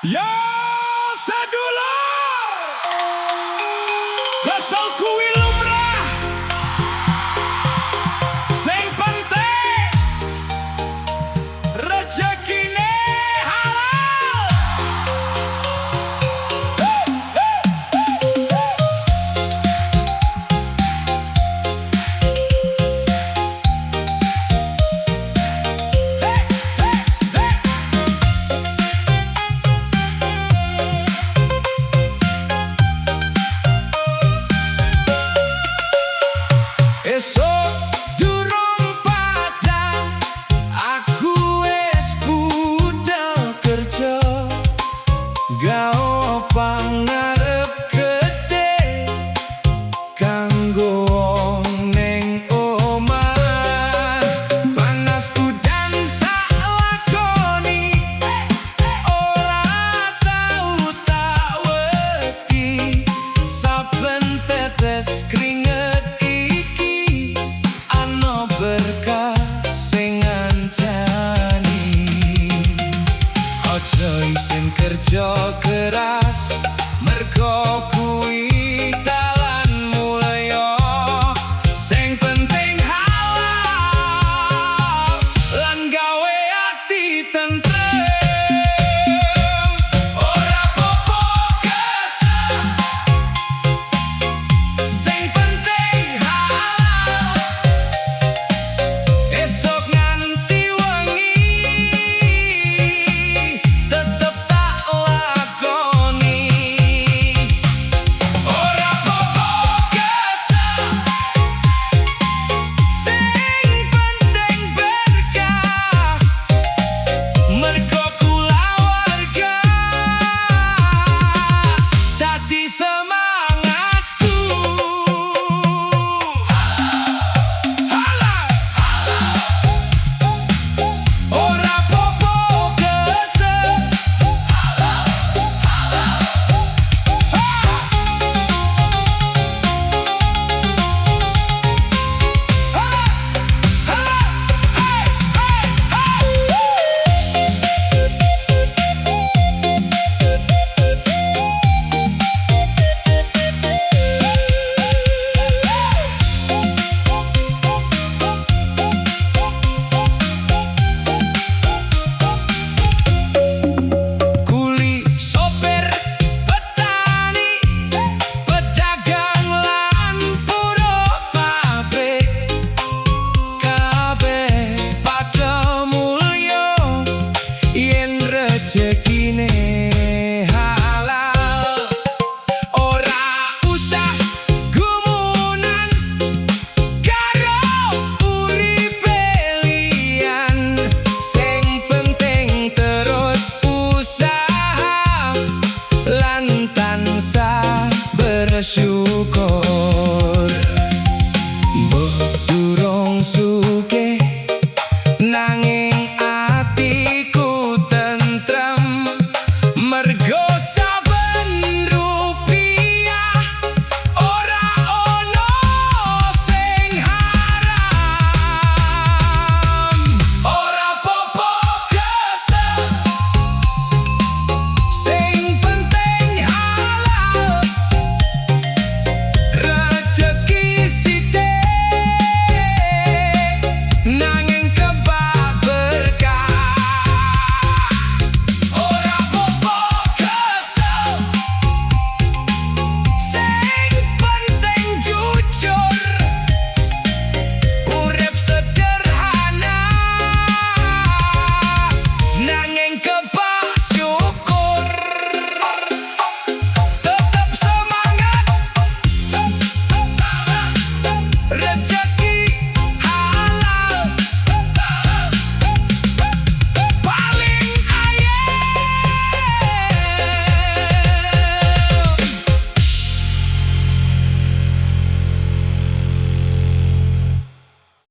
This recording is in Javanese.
Ya sedulur, kesel kuwi lumrah, sing penting rejekine halal. Esok durung padang, aku wis budal kerja, gawe pangarep gede kanggo wong ning omah. Panas udan tak lakoni, ora tau tak wedi, saben tetes keringet berkah sing ngancani. Ojo isin kerja keras, mergo kuwi dalan mulya, sing penting halal lan gawe ati tentrem. Ora popo kesel, sing penting halal. Esok nganti wengi tetep tak lakoni. Ora popo kesel, sing penting berkah, mergo kula warga dadi semangatku. Ora popo kesel, kuli sopir petani, pedagang lan buruh pabrik, kabeh padha mulya yen rejekine halal. Ora usah gumunan karo uripe liyan, sing penting terus usaha lan tansah bersyukur. Mbok durung sugih nanging atiku tentrem, mergo